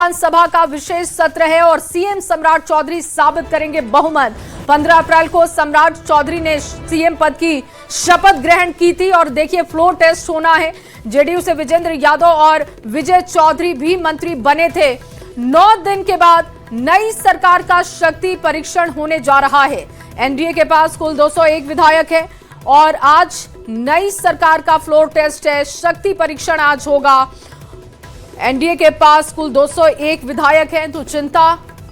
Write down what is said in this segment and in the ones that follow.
विधानसभा का विशेष सत्र है और सीएम सम्राट चौधरी साबित करेंगे बहुमत। 15 अप्रैल को सम्राट चौधरी ने सीएम पद की शपथ ग्रहण की थी और देखिए फ्लोर टेस्ट होना है। जेडीयू से विजेंद्र यादव और विजय चौधरी भी मंत्री बने थे। 9 दिन के बाद नई सरकार का शक्ति परीक्षण होने जा रहा है। एनडीए के पास कुल 201 विधायक है और आज नई सरकार का फ्लोर टेस्ट है। शक्ति परीक्षण आज होगा। एनडीए के पास कुल 201 विधायक हैं, तो चिंता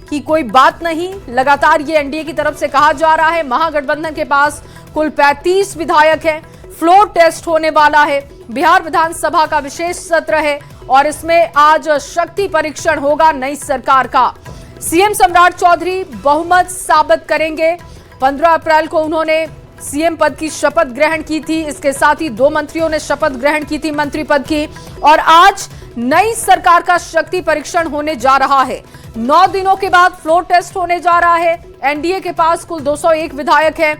की कोई बात नहीं। लगातार ये एनडीए की तरफ से कहा जा रहा है। महागठबंधन के पास कुल 35 विधायक हैं। फ्लोर टेस्ट होने वाला है। बिहार विधानसभा का विशेष सत्र है और इसमें आज शक्ति परीक्षण होगा नई सरकार का। सीएम सम्राट चौधरी बहुमत साबित करेंगे। 15 अप्रैल को उन्होंने सीएम पद की शपथ ग्रहण की थी। इसके साथ ही 2 मंत्रियों ने शपथ ग्रहण की थी मंत्री पद की और आज नई सरकार का शक्ति परीक्षण होने जा रहा है। 9 दिनों के बाद फ्लोर टेस्ट होने जा रहा है। एनडीए के पास कुल 201 विधायक हैं।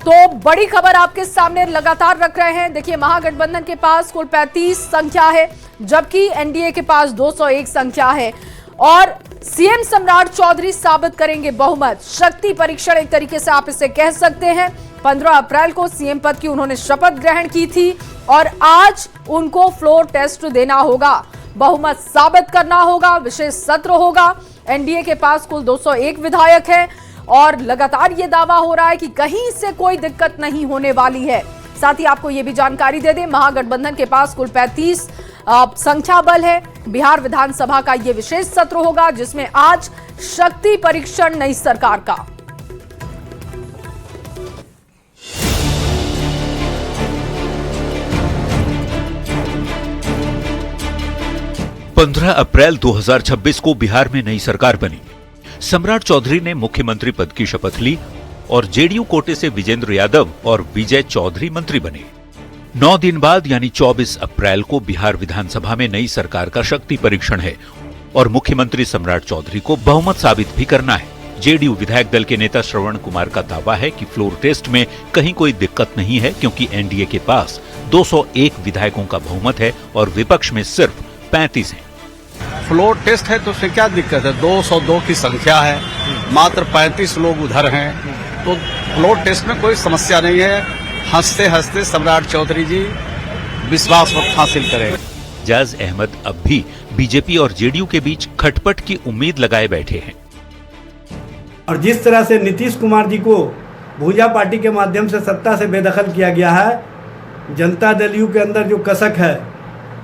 तो बड़ी खबर आपके सामने लगातार रख रहे हैं। देखिए महागठबंधन के पास कुल 35 संख्या है, जबकि एनडीए के पास 201 संख्या है और सीएम सम्राट चौधरी साबित करेंगे बहुमत। शक्ति परीक्षण एक तरीके से आप इसे कह सकते हैं। 15 अप्रैल को सीएम पद की उन्होंने शपथ ग्रहण की थी और आज उनको फ्लोर टेस्ट देना होगा, बहुमत साबित करना होगा। विशेष सत्र होगा। एनडीए के पास कुल 201 विधायक हैं और लगातार ये दावा हो रहा है कि कहीं से कोई दिक्कत नहीं होने वाली है। साथ ही आपको ये भी जानकारी दे दें, महागठबंधन के पास कुल 35 संख्या बल है। बिहार विधानसभा का ये विशेष सत्र होगा जिसमें आज शक्ति परीक्षण नई सरकार का। पंद्रह अप्रैल 2026 को बिहार में नई सरकार बनी। सम्राट चौधरी ने मुख्यमंत्री पद की शपथ ली और जेडीयू कोटे से विजेंद्र यादव और विजय चौधरी मंत्री बने। 9 दिन बाद यानी 24 अप्रैल को बिहार विधानसभा में नई सरकार का शक्ति परीक्षण है और मुख्यमंत्री सम्राट चौधरी को बहुमत साबित भी करना है। जेडीयू विधायक दल के नेता श्रवण कुमार का दावा है कि फ्लोर टेस्ट में कहीं कोई दिक्कत नहीं है, क्योंकि एनडीए के पास 201 विधायकों का बहुमत है और विपक्ष में सिर्फ 35 हैं। फ्लोर टेस्ट है तो उससे क्या दिक्कत है? 202 की संख्या है, मात्र 35 लोग उधर हैं, तो फ्लोर टेस्ट में कोई समस्या नहीं है। हंसते हंसते सम्राट चौधरी जी विश्वास मत हासिल करें। जाज अहमद अब भी बीजेपी और जेडीयू के बीच खटपट की उम्मीद लगाए बैठे हैं। और जिस तरह से नीतीश कुमार जी को भूजा पार्टी के माध्यम से सत्ता से बेदखल किया गया है, जनता दल यू के अंदर जो कसक है,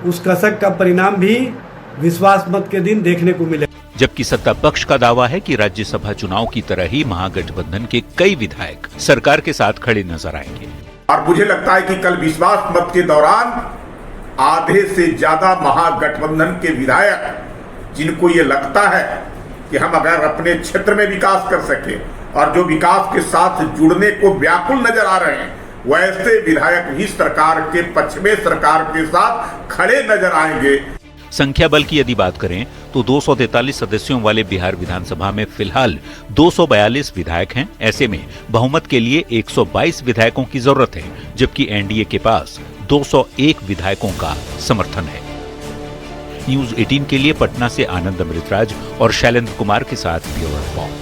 उस कसक का परिणाम भी विश्वास मत के दिन देखने को मिले। जबकि सत्ता पक्ष का दावा है कि राज्यसभा चुनाव की तरह ही महागठबंधन के कई विधायक सरकार के साथ खड़े नजर आएंगे। और मुझे लगता है कि कल विश्वास मत के दौरान आधे से ज्यादा महागठबंधन के विधायक, जिनको ये लगता है कि हम अगर अपने क्षेत्र में विकास कर सके और जो विकास के साथ जुड़ने को व्याकुल नजर आ रहे हैं, वैसे विधायक भी सरकार के पक्ष में सरकार के साथ खड़े नजर आएंगे। संख्या बल की यदि बात करें तो 243 सदस्यों वाले बिहार विधानसभा में फिलहाल 242 विधायक हैं। ऐसे में बहुमत के लिए 122 विधायकों की जरूरत है, जबकि एनडीए के पास 201 विधायकों का समर्थन है। न्यूज 18 के लिए पटना से आनंद अमृतराज और शैलेंद्र कुमार के साथ ब्यूरो रिपोर्ट।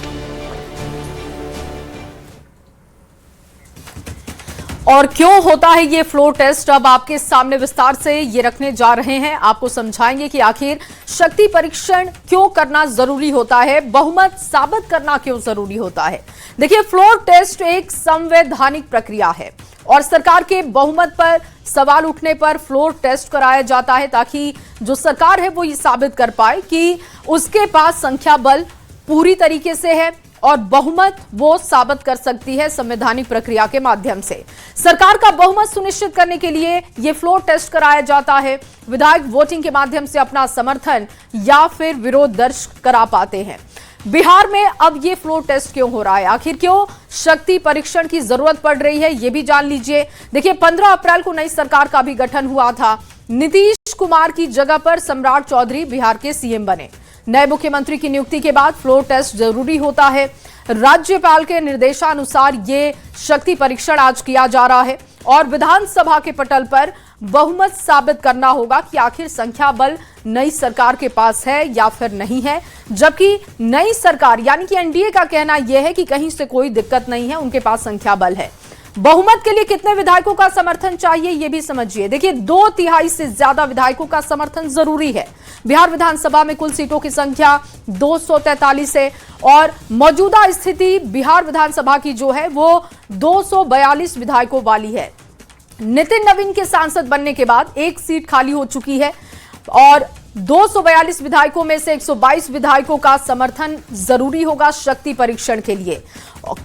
और क्यों होता है ये फ्लोर टेस्ट, अब आपके सामने विस्तार से ये रखने जा रहे हैं। आपको समझाएंगे कि आखिर शक्ति परीक्षण क्यों करना जरूरी होता है, बहुमत साबित करना क्यों जरूरी होता है। देखिए फ्लोर टेस्ट एक संवैधानिक प्रक्रिया है और सरकार के बहुमत पर सवाल उठने पर फ्लोर टेस्ट कराया जाता है, ताकि जो सरकार है वो ये साबित कर पाए कि उसके पास संख्या बल पूरी तरीके से है और बहुमत वो साबित कर सकती है संवैधानिक प्रक्रिया के माध्यम से। सरकार का बहुमत सुनिश्चित करने के लिए ये फ्लोर टेस्ट कराया जाता है। विधायक वोटिंग के माध्यम से अपना समर्थन या फिर विरोध दर्ज करा पाते हैं। बिहार में अब ये फ्लोर टेस्ट क्यों हो रहा है, आखिर क्यों शक्ति परीक्षण की जरूरत पड़ रही है, ये भी जान लीजिए। देखिए 15 अप्रैल को नई सरकार का भी गठन हुआ था। नीतीश कुमार की जगह पर सम्राट चौधरी बिहार के सीएम बने। नए मुख्यमंत्री की नियुक्ति के बाद फ्लोर टेस्ट जरूरी होता है। राज्यपाल के निर्देशानुसार ये शक्ति परीक्षण आज किया जा रहा है और विधानसभा के पटल पर बहुमत साबित करना होगा कि आखिर संख्या बल नई सरकार के पास है या फिर नहीं है। जबकि नई सरकार यानी कि एनडीए का कहना यह है कि कहीं से कोई दिक्कत नहीं है, उनके पास संख्या बल है। बहुमत के लिए कितने विधायकों का समर्थन चाहिए यह भी समझिए। देखिए, 2/3 से ज्यादा विधायकों का समर्थन जरूरी है। बिहार विधानसभा में कुल सीटों की संख्या 243 है और मौजूदा स्थिति बिहार विधानसभा की जो है वो 242 विधायकों वाली है। नितिन नवीन के सांसद बनने के बाद एक सीट खाली हो चुकी है और 242 विधायकों में से 122 विधायकों का समर्थन जरूरी होगा शक्ति परीक्षण के लिए।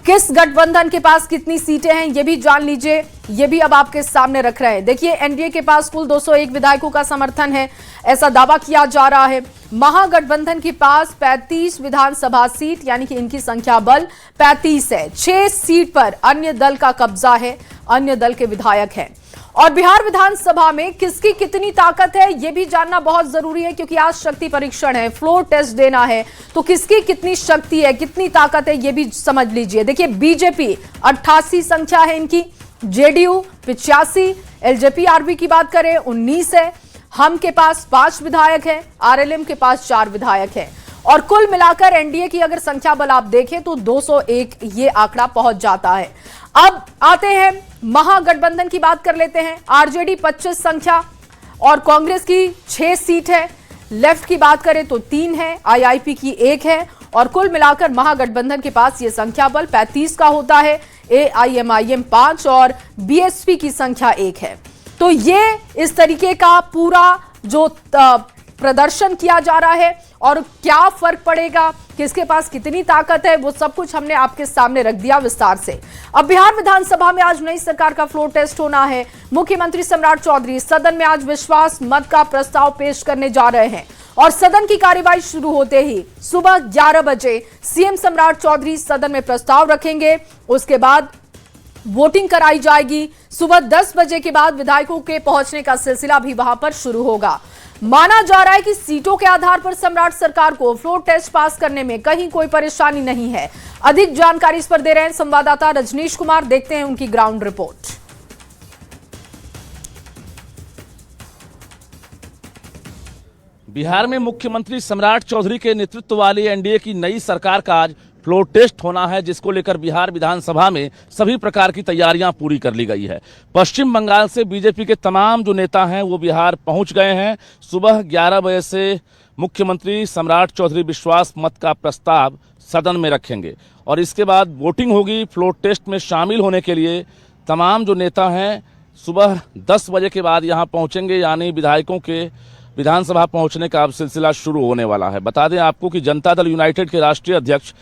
किस गठबंधन के पास कितनी सीटें हैं ये भी जान लीजिए, ये भी अब आपके सामने रख रहे हैं। देखिए, एनडीए के पास कुल 201 विधायकों का समर्थन है, ऐसा दावा किया जा रहा है। महागठबंधन के पास 35 विधानसभा सीट यानी कि इनकी संख्या बल 35 है। 6 सीट पर अन्य दल का कब्जा है, अन्य दल के विधायक हैं। और बिहार विधानसभा में किसकी कितनी ताकत है यह भी जानना बहुत जरूरी है, क्योंकि आज शक्ति परीक्षण है, फ्लोर टेस्ट देना है, तो किसकी कितनी शक्ति है, कितनी ताकत है यह भी समझ लीजिए। देखिए, बीजेपी 88 संख्या है इनकी, जेडीयू 85, एलजेपी आरबी की बात करें 19 है, हम के पास 5 विधायक है, आरएलएम के पास 4 विधायक है और कुल मिलाकर एनडीए की अगर संख्या बल आप देखें तो 201 ये आंकड़ा पहुंच जाता है। अब आते हैं महागठबंधन की बात कर लेते हैं। आरजेडी 25 संख्या और कांग्रेस की 6 सीट है। लेफ्ट की बात करें तो 3 है, आईआईपी की 1 है और कुल मिलाकर महागठबंधन के पास ये संख्या बल 35 का होता है। एआईएमआईएम 5 और बीएसपी की संख्या 1 है। तो ये इस तरीके का पूरा जो प्रदर्शन किया जा रहा है और क्या फर्क पड़ेगा, किसके पास कितनी ताकत है, वो सब कुछ हमने आपके सामने रख दिया विस्तार से। अब बिहार विधानसभा में आज नई सरकार का फ्लोर टेस्ट होना है। मुख्यमंत्री सम्राट चौधरी सदन में आज विश्वास मत का प्रस्ताव पेश करने जा रहे हैं और सदन की कार्यवाही शुरू होते ही सुबह 11 बजे सीएम सम्राट चौधरी सदन में प्रस्ताव रखेंगे। उसके बाद वोटिंग कराई जाएगी। सुबह 10 बजे के बाद विधायकों के पहुंचने का सिलसिला भी वहां पर शुरू होगा। माना जा रहा है कि सीटों के आधार पर सम्राट सरकार को फ्लोर टेस्ट पास करने में कहीं कोई परेशानी नहीं है। अधिक जानकारी इस पर दे रहे हैं संवाददाता रजनीश कुमार, देखते हैं उनकी ग्राउंड रिपोर्ट। बिहार में मुख्यमंत्री सम्राट चौधरी के नेतृत्व वाली एनडीए की नई सरकार का आज फ्लोर टेस्ट होना है, जिसको लेकर बिहार विधानसभा में सभी प्रकार की तैयारियां पूरी कर ली गई है। पश्चिम बंगाल से बीजेपी के तमाम जो नेता हैं वो बिहार पहुंच गए हैं। सुबह 11 बजे से मुख्यमंत्री सम्राट चौधरी विश्वास मत का प्रस्ताव सदन में रखेंगे और इसके बाद वोटिंग होगी। फ्लोर टेस्ट में शामिल होने के लिए तमाम जो नेता हैं सुबह 10 बजे के बाद यहाँ पहुँचेंगे, यानी विधायकों के विधानसभा पहुँचने का अब सिलसिला शुरू होने वाला है। बता दें आपको कि जनता दल यूनाइटेड के राष्ट्रीय अध्यक्ष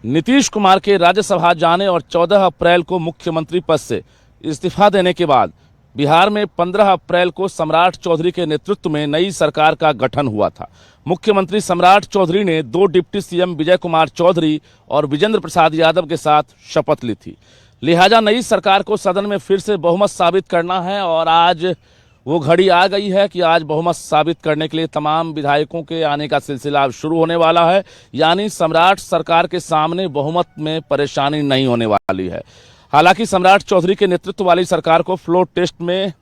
नीतीश कुमार के राज्यसभा जाने और 14 अप्रैल को मुख्यमंत्री पद से इस्तीफा देने के बाद बिहार में 15 अप्रैल को सम्राट चौधरी के नेतृत्व में नई सरकार का गठन हुआ था। मुख्यमंत्री सम्राट चौधरी ने 2 डिप्टी सीएम विजय कुमार चौधरी और विजेंद्र प्रसाद यादव के साथ शपथ ली थी। लिहाजा नई सरकार को सदन में फिर से बहुमत साबित करना है और आज वो घड़ी आ गई है कि आज बहुमत साबित करने के लिए तमाम विधायकों के आने का सिलसिला अब शुरू होने वाला है। यानी सम्राट सरकार के सामने बहुमत में परेशानी नहीं होने वाली है। हालांकि सम्राट चौधरी के नेतृत्व वाली सरकार को फ्लोर टेस्ट में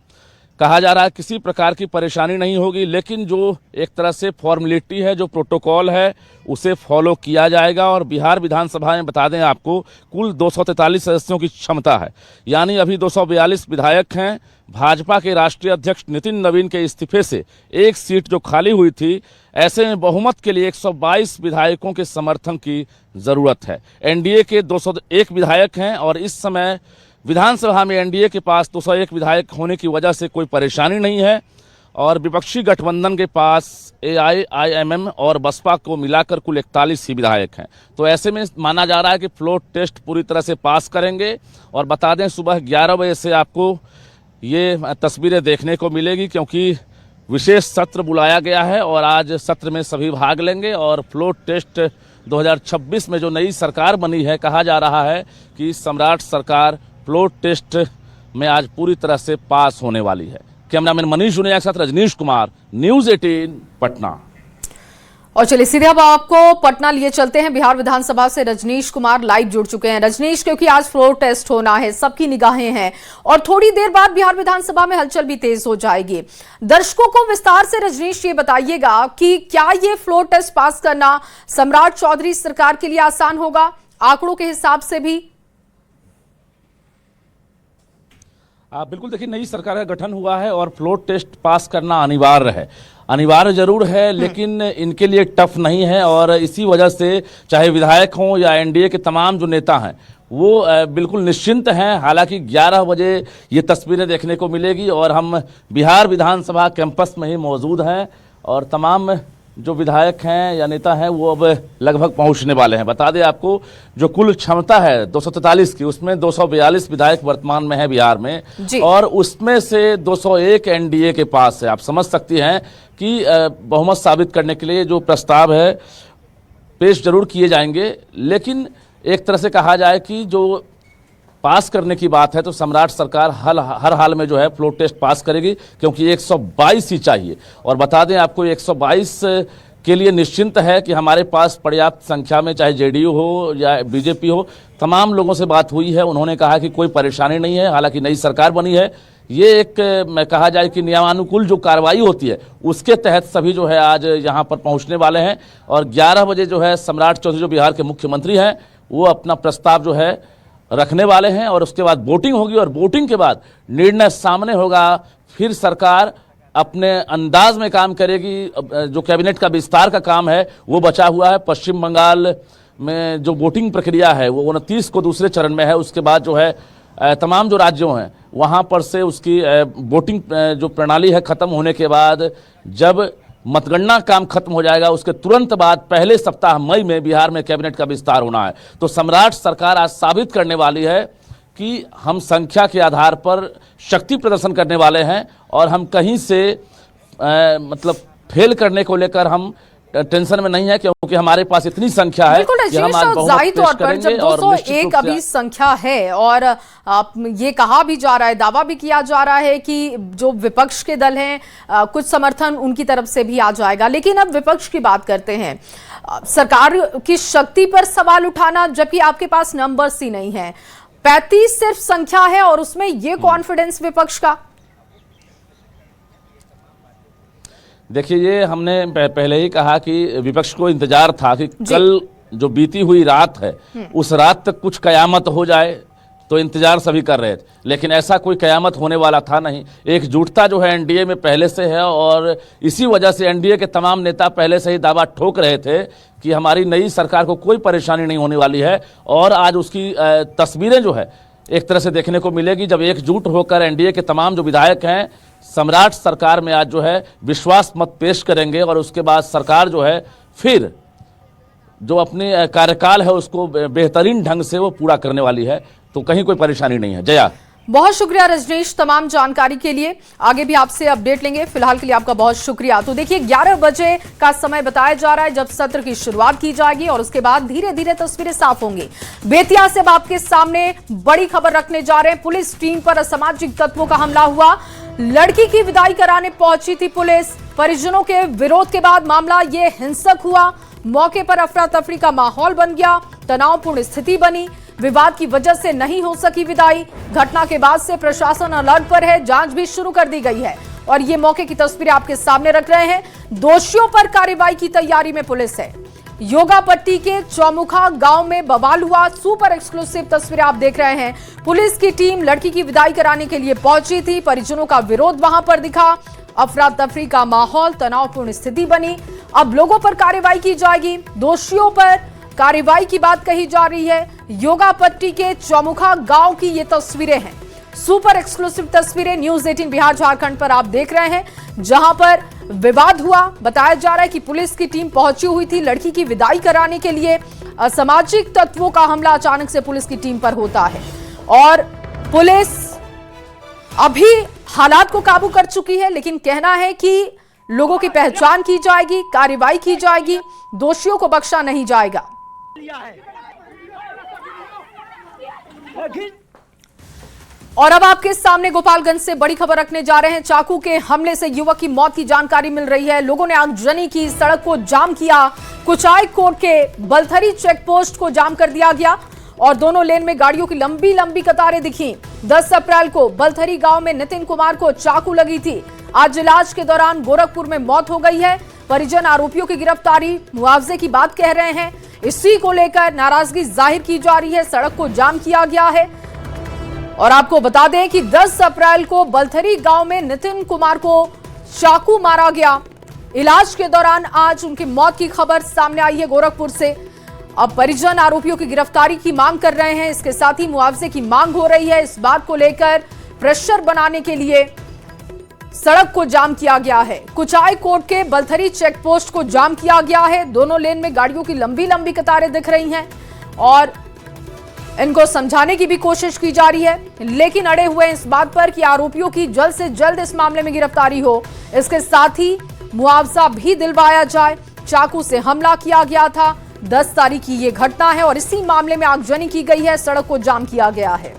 कहा जा रहा है किसी प्रकार की परेशानी नहीं होगी, लेकिन जो एक तरह से फॉर्मेलिटी है, जो प्रोटोकॉल है, उसे फॉलो किया जाएगा। और बिहार विधानसभा में बता दें आपको कुल 243 सदस्यों की क्षमता है, यानी अभी 242 विधायक हैं। भाजपा के राष्ट्रीय अध्यक्ष नितिन नवीन के इस्तीफे से एक सीट जो खाली हुई थी, ऐसे में बहुमत के लिए 122 विधायकों के समर्थन की जरूरत है। एनडीए के 201 विधायक हैं और इस समय विधानसभा में एनडीए के पास 201 विधायक होने की वजह से कोई परेशानी नहीं है और विपक्षी गठबंधन के पास एआईएमआईएम और बसपा को मिलाकर कुल 41 ही विधायक हैं। तो ऐसे में माना जा रहा है कि फ्लोर टेस्ट पूरी तरह से पास करेंगे। और बता दें सुबह 11 बजे से आपको ये तस्वीरें देखने को मिलेगी, क्योंकि विशेष सत्र बुलाया गया है और आज सत्र में सभी भाग लेंगे। और फ्लोर टेस्ट 2026 में जो नई सरकार बनी है, कहा जा रहा है कि सम्राट सरकार फ्लोर टेस्ट में आज पूरी तरह से पास होने वाली है। कैमरामैन मनीष जुनेजा के साथ रजनीश कुमार, न्यूज़ 18 पटना। और चलिए सीधे अब आपको पटना लिए चलते हैं। बिहार विधानसभा से रजनीश कुमार लाइव जुड़ चुके हैं। रजनीश, क्योंकि आज फ्लोर टेस्ट होना है, सबकी निगाहें हैं और थोड़ी देर बाद बिहार विधानसभा में हलचल भी तेज हो जाएगी। दर्शकों को विस्तार से रजनीश ये बताइएगा कि क्या ये फ्लोर टेस्ट पास करना सम्राट चौधरी सरकार के लिए आसान होगा आंकड़ों के हिसाब से भी? बिल्कुल, देखिए, नई सरकार का गठन हुआ है और फ्लोर टेस्ट पास करना अनिवार्य है। अनिवार्य जरूर है, लेकिन इनके लिए टफ नहीं है और इसी वजह से चाहे विधायक हों या एनडीए के तमाम जो नेता हैं वो बिल्कुल निश्चिंत हैं। हालांकि 11 बजे ये तस्वीरें देखने को मिलेगी और हम बिहार विधानसभा कैंपस में ही मौजूद हैं और तमाम जो विधायक हैं या नेता हैं वो अब लगभग पहुंचने वाले हैं। बता दें आपको, जो कुल क्षमता है 243 की, उसमें 242 विधायक वर्तमान में है बिहार में और उसमें से 201 एनडीए के पास है। आप समझ सकती हैं कि बहुमत साबित करने के लिए जो प्रस्ताव है पेश जरूर किए जाएंगे, लेकिन एक तरह से कहा जाए कि जो पास करने की बात है तो सम्राट सरकार हर हाल में जो है फ्लोर टेस्ट पास करेगी, क्योंकि 122 ही चाहिए। और बता दें आपको, 122 के लिए निश्चिंत है कि हमारे पास पर्याप्त संख्या में, चाहे जेडीयू हो या बीजेपी हो, तमाम लोगों से बात हुई है। उन्होंने कहा कि कोई परेशानी नहीं है। हालांकि नई सरकार बनी है, ये एक मैं कहा जाए कि नियमानुकूल जो कार्रवाई होती है उसके तहत सभी जो है आज यहाँ पर पहुँचने वाले हैं और 11 बजे जो है सम्राट चौधरी जो बिहार के मुख्यमंत्री हैं वो अपना प्रस्ताव जो है रखने वाले हैं और उसके बाद वोटिंग होगी और वोटिंग के बाद निर्णय सामने होगा। फिर सरकार अपने अंदाज में काम करेगी। जो कैबिनेट का विस्तार का काम है वो बचा हुआ है। पश्चिम बंगाल में जो वोटिंग प्रक्रिया है वो 29 को दूसरे चरण में है। उसके बाद जो है तमाम जो राज्यों हैं वहाँ पर से उसकी वोटिंग जो प्रणाली है ख़त्म होने के बाद, जब मतगणना काम खत्म हो जाएगा उसके तुरंत बाद पहले सप्ताह मई में बिहार में कैबिनेट का विस्तार होना है। तो सम्राट सरकार आज साबित करने वाली है कि हम संख्या के आधार पर शक्ति प्रदर्शन करने वाले हैं और हम कहीं से मतलब फेल करने को लेकर हम टेंशन में नहीं है, क्योंकि हमारे पास इतनी संख्या है कि हम आज बहुत जाहिर तौर पर जब 201 अभी संख्या है और ये कहा भी जा रहा है, दावा भी किया जा रहा है कि जो विपक्ष के दल हैं कुछ समर्थन उनकी तरफ से भी आ जाएगा। लेकिन अब विपक्ष की बात करते हैं, सरकार की शक्ति पर सवाल उठाना, जबकि आपके पास नंबर्स ही नहीं है। 35 सिर्फ संख्या है और उसमें ये कॉन्फिडेंस विपक्ष का। देखिए, ये हमने पहले ही कहा कि विपक्ष को इंतजार था कि कल जो बीती हुई रात है उस रात तक कुछ कयामत हो जाए, तो इंतजार सभी कर रहे थे, लेकिन ऐसा कोई कयामत होने वाला था नहीं। एकजुटता जो है एनडीए में पहले से है और इसी वजह से एनडीए के तमाम नेता पहले से ही दावा ठोक रहे थे कि हमारी नई सरकार को कोई परेशानी नहीं होने वाली है। और आज उसकी तस्वीरें जो है एक तरह से देखने को मिलेगी, जब एकजुट होकर एनडीए के तमाम जो विधायक हैं सम्राट सरकार में आज जो है विश्वास मत पेश करेंगे और उसके बाद सरकार जो है फिर जो अपने कार्यकाल है उसको बेहतरीन ढंग से वो पूरा करने वाली है। तो कहीं कोई परेशानी नहीं है। जया, बहुत शुक्रिया रजनीश तमाम जानकारी के लिए। आगे भी आपसे अपडेट लेंगे, फिलहाल के लिए आपका बहुत शुक्रिया। तो देखिए, 11 बजे का समय बताया जा रहा है जब सत्र की शुरुआत की जाएगी और उसके बाद धीरे धीरे तस्वीरें साफ होंगी। बेतिया से अब आपके सामने बड़ी खबर रखने जा रहे हैं। पुलिस टीम पर असामाजिक तत्वों का हमला हुआ। लड़की की विदाई कराने पहुंची थी पुलिस। परिजनों के विरोध के बाद मामला ये हिंसक हुआ। मौके पर अफरा तफरी का माहौल बन गया, तनावपूर्ण स्थिति बनी। विवाद की वजह से नहीं हो सकी विदाई। घटना के बाद से प्रशासन अलर्ट पर है, जांच भी शुरू कर दी गई है और ये मौके की तस्वीरें आपके सामने रख रहे हैं। दोषियों पर कार्रवाई की तैयारी में पुलिस है। योगापट्टी के चौमुखा गांव में बवाल हुआ। सुपर एक्सक्लूसिव तस्वीरें आप देख रहे हैं। पुलिस की टीम लड़की की विदाई कराने के लिए पहुंची थी। परिजनों का विरोध वहां पर दिखा। अफरा तफरी का माहौल, तनावपूर्ण स्थिति बनी। अब लोगों पर कार्रवाई की जाएगी। दोषियों पर कार्रवाई की बात कही जा रही है। योगापट्टी के चौमुखा गांव की ये तस्वीरें हैं। सुपर एक्सक्लूसिव तस्वीरें न्यूज़ 18 बिहार झारखंड पर आप देख रहे हैं, जहां पर विवाद हुआ। बताया जा रहा है कि पुलिस की टीम पहुंची हुई थी लड़की की विदाई कराने के लिए। असामाजिक तत्वों का हमला अचानक से पुलिस की टीम पर होता है और पुलिस अभी हालात को काबू कर चुकी है, लेकिन कहना है कि लोगों की पहचान की जाएगी, कार्रवाई की जाएगी, दोषियों को बख्शा नहीं जाएगा। और अब आपके सामने गोपालगंज से बड़ी खबर रखने जा रहे हैं। चाकू के हमले से युवक की मौत की जानकारी मिल रही है। लोगों ने आगजनी की, सड़क को जाम किया। कुचाई कोट के बलथरी चेक पोस्ट को जाम कर दिया गया और दोनों लेन में गाड़ियों की लंबी लंबी कतारें दिखी। 10 अप्रैल को बलथरी गांव में नितिन कुमार को चाकू लगी थी। आज इलाज के दौरान गोरखपुर में मौत हो गई है। परिजन आरोपियों की गिरफ्तारी, मुआवजे की बात कह रहे हैं। इसी को लेकर नाराजगी जाहिर की जा रही है। सड़क को जाम किया गया है और आपको बता दें कि 10 अप्रैल को बलथरी गांव में नितिन कुमार को चाकू मारा गया। इलाज के दौरान आज उनकी मौत की खबर सामने आई है गोरखपुर से। अब परिजन आरोपियों की गिरफ्तारी की मांग कर रहे हैं। इसके साथ ही मुआवजे की मांग हो रही है। इस बात को लेकर प्रेशर बनाने के लिए सड़क को जाम किया गया है। कुचाई कोट के बलथरी चेक पोस्ट को जाम किया गया है। दोनों लेन में गाड़ियों की लंबी लंबी कतारें दिख रही हैं और इनको समझाने की भी कोशिश की जा रही है, लेकिन अड़े हुए इस बात पर कि आरोपियों की जल्द से जल्द इस मामले में गिरफ्तारी हो। इसके साथ ही मुआवजा भी दिलवाया जाए। चाकू से हमला किया गया था। 10 तारीख की ये घटना है और इसी मामले में आगजनी की गई है। सड़क को जाम किया गया है।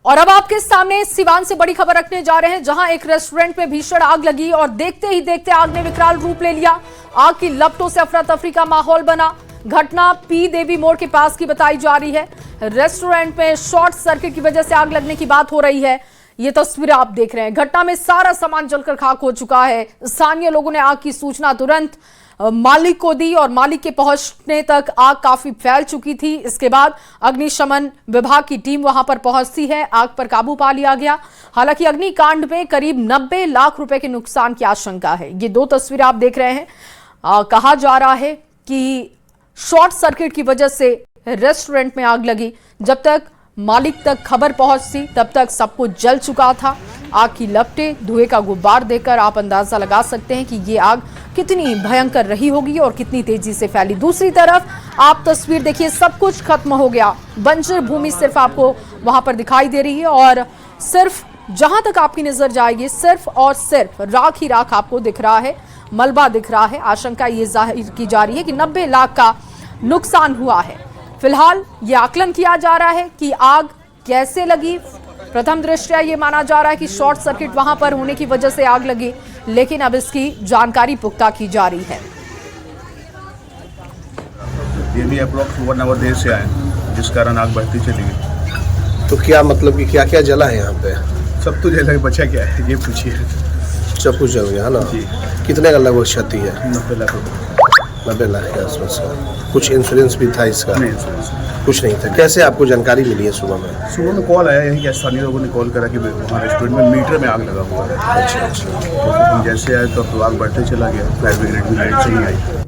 और अब आपके सामने सिवान से बड़ी खबर रखने जा रहे हैं, जहां एक रेस्टोरेंट में भीषण आग लगी और देखते ही देखते आग ने विकराल रूप ले लिया। आग की लपटों से अफरा तफरी का माहौल बना। घटना पी देवी मोड़ के पास की बताई जा रही है। रेस्टोरेंट में शॉर्ट सर्किट की वजह से आग लगने की बात हो रही है। ये तस्वीरें आप देख रहे हैं। घटना में सारा सामान जलकर खाक हो चुका है। स्थानीय लोगों ने आग की सूचना तुरंत मालिक को दी और मालिक के पहुंचने तक आग काफी फैल चुकी थी। इसके बाद अग्निशमन विभाग की टीम वहां पर पहुंचती है। आग पर काबू पा लिया गया। हालांकि अग्निकांड में करीब 90 लाख रुपए के नुकसान की आशंका है। ये 2 तस्वीरें आप देख रहे हैं। कहा जा रहा है कि शॉर्ट सर्किट की वजह से रेस्टोरेंट में आग लगी। जब तक मालिक तक खबर पहुंचती तब तक सब कुछ जल चुका था। आग की लपटें, धुएं का गुब्बार देखकर आप अंदाजा लगा सकते हैं कि ये आग कितनी भयंकर रही होगी और कितनी तेजी से फैली। दूसरी तरफ आप तस्वीर देखिए, सब कुछ खत्म हो गया। बंजर भूमि सिर्फ आपको वहां पर दिखाई दे रही है और सिर्फ जहां तक आपकी नजर जाएगी सिर्फ और सिर्फ राख ही राख आपको दिख रहा है, मलबा दिख रहा है। आशंका ये जाहिर की जा रही है कि 90 लाख का नुकसान हुआ है। फिलहाल ये आकलन किया जा रहा है कि आग कैसे लगी। प्रथम दृष्टया ये माना जा रहा है कि शॉर्ट सर्किट वहां पर होने की वजह से आग लगी, लेकिन अब इसकी जानकारी पुख्ता की जा रही है। ये भी अप्रोक्स 1 आवर देर से आए, जिस कारण आग बढ़ती चली गई। तो क्या मतलब कि क्या क्या जला है यहाँ पे? सब तो जला, बचा क्या है ये पूछिए। सब कुछ जल गया है ना जी। कितने का लगभग क्षति है? 90 लाख रुपये। 90 लाख के आसपास का। कुछ इंश्योरेंस भी था इसका? नहीं, इंश्योरेंस कुछ नहीं था। कैसे आपको जानकारी मिली है सुबह में? सुबह में कॉल आया, यहीं के स्थानीय लोगों ने कॉल करा कि वहाँ रेस्टोरेंट में मीटर में आग लगा हुआ है। अच्छा। तो हम जैसे आए तो आग बढ़ते चला गया। फायर ब्रिगेड भी लाइट से ही आई।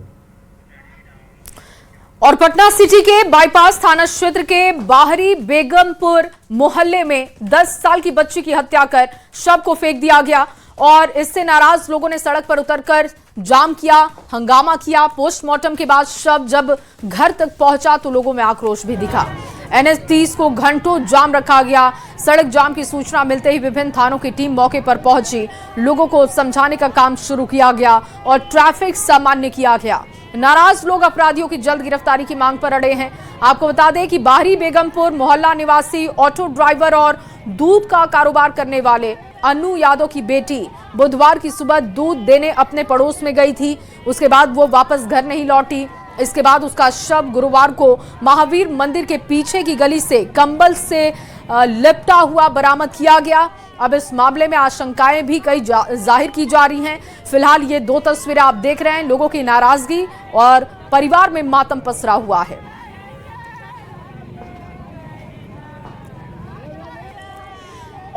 और पटना सिटी के बाईपास थाना क्षेत्र के बाहरी बेगमपुर मोहल्ले में 10 साल की बच्ची की हत्या कर शव को फेंक दिया गया और इससे नाराज लोगों ने सड़क पर उतरकर जाम किया, हंगामा किया। पोस्टमार्टम के बाद शव जब घर तक पहुंचा तो लोगों में आक्रोश भी दिखा। NH 30 को घंटों जाम रखा गया। सड़क जाम की सूचना मिलते ही विभिन्न थानों की टीम मौके पर पहुंची। लोगों को समझाने का काम शुरू किया गया और ट्रैफिक सामान्य किया गया। नाराज लोग अपराधियों की जल्द गिरफ्तारी की मांग पर अड़े हैं। आपको बता दें कि बाहरी बेगमपुर मोहल्ला निवासी ऑटो ड्राइवर और दूध का कारोबार करने वाले अनु यादव की बेटी बुधवार की सुबह दूध देने अपने पड़ोस में गई थी। उसके बाद वो वापस घर नहीं लौटी। इसके बाद उसका शव गुरुवार को महावीर मंदिर के पीछे की गली से कंबल से लिपटा हुआ बरामद किया गया। अब इस मामले में आशंकाएं भी कई जाहिर की जा रही हैं। फिलहाल ये 2 तस्वीरें आप देख रहे हैं। लोगों की नाराजगी और परिवार में मातम पसरा हुआ है।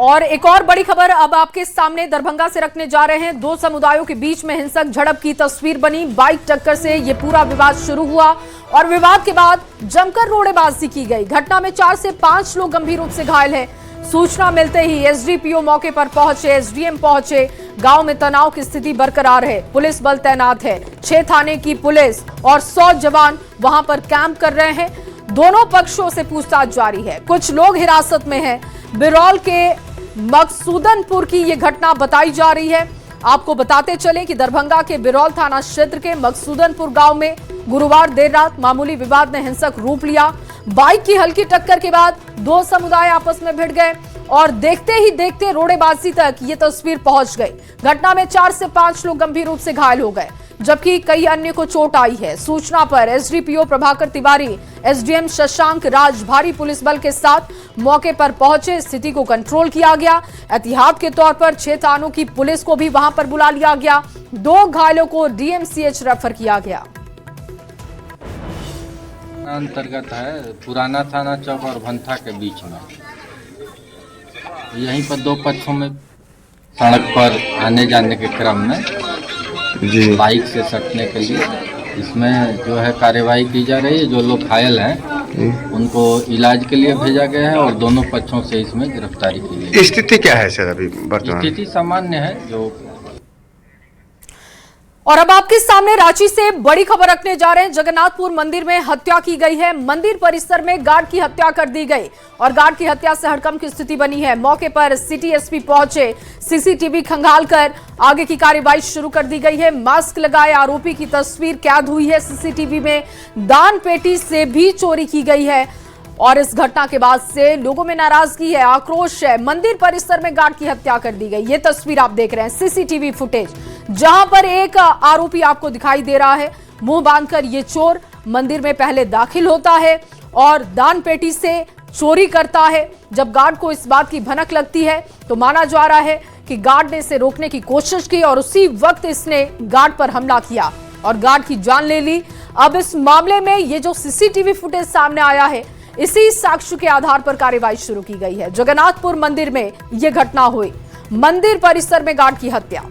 और एक और बड़ी खबर अब आपके सामने दरभंगा से रखने जा रहे हैं। 2 समुदायों के बीच में हिंसक झड़प की तस्वीर बनी। बाइक टक्कर से ये पूरा विवाद शुरू हुआ और विवाद के बाद जमकर रोड़ेबाजी की गई। घटना में 4 से 5 लोग गंभीर रूप से घायल हैं। सूचना मिलते ही एसडीपीओ मौके पर पहुंचे, एसडीएम पहुंचे। गांव में तनाव की स्थिति बरकरार है। पुलिस बल तैनात है। 6 थाने की पुलिस और 100 जवान वहां पर कैंप कर रहे हैं। दोनों पक्षों से पूछताछ जारी है। कुछ लोग हिरासत में हैं। बिरौल के मकसूदनपुर की यह घटना बताई जा रही है। आपको बताते चलें कि दरभंगा के बिरौल थाना क्षेत्र के मकसूदनपुर गांव में गुरुवार देर रात मामूली विवाद ने हिंसक रूप लिया। बाइक की हल्की टक्कर के बाद दो समुदाय आपस में भिड़ गए और देखते ही देखते रोड़ेबाजी तक ये तस्वीर पहुंच गई। घटना में 4 से 5 लोग गंभीर रूप से घायल हो गए, जबकि कई अन्य को चोट आई है। सूचना पर एसडीपीओ प्रभाकर तिवारी, एसडीएम शशांक राज भारी पुलिस बल के साथ मौके पर पहुंचे। स्थिति को कंट्रोल किया गया। एहतियात के तौर पर 6 थानों की पुलिस को भी वहां पर बुला लिया गया। 2 घायलों को डीएमसीएच रेफर किया गया। अंतर्गत है पुराना थाना चौक और भंथा के बीच में। यहीं पर 2 पक्षों में सड़क पर आने जाने के क्रम में जी बाइक से सटने के लिए इसमें जो है कार्यवाही की जा रही है। जो लोग घायल हैं उनको इलाज के लिए भेजा गया है और दोनों पक्षों से इसमें गिरफ्तारी की गई। स्थिति क्या है सर अभी वर्तमान? स्थिति सामान्य है। जो और अब आपके सामने रांची से बड़ी खबर रखने जा रहे हैं। जगन्नाथपुर मंदिर में हत्या की गई है। मंदिर परिसर में गार्ड की हत्या कर दी गई और गार्ड की हत्या से हड़कंप की स्थिति बनी है। मौके पर सिटी एसपी पहुंचे, सीसीटीवी खंगालकर आगे की कार्यवाही शुरू कर दी गई है। मास्क लगाए आरोपी की तस्वीर कैद हुई है सीसीटीवी में। दान पेटी से भी चोरी की गई है और इस घटना के बाद से लोगों में नाराजगी है, आक्रोश है। मंदिर परिसर में गार्ड की हत्या कर दी गई। ये तस्वीर आप देख रहे हैं, सीसीटीवी फुटेज, जहां पर एक आरोपी आपको दिखाई दे रहा है। मुंह बांधकर ये चोर मंदिर में पहले दाखिल होता है और दान पेटी से चोरी करता है। जब गार्ड को इस बात की भनक लगती है तो माना जा रहा है कि गार्ड ने इसे रोकने की कोशिश की और उसी वक्त इसने गार्ड पर हमला किया और गार्ड की जान ले ली। अब इस मामले में ये जो सीसीटीवी फुटेज सामने आया है, इसी साक्ष्य के आधार पर कार्रवाई शुरू की गई है। जगन्नाथपुर मंदिर में यह घटना हुई, मंदिर परिसर में गार्ड की हत्या।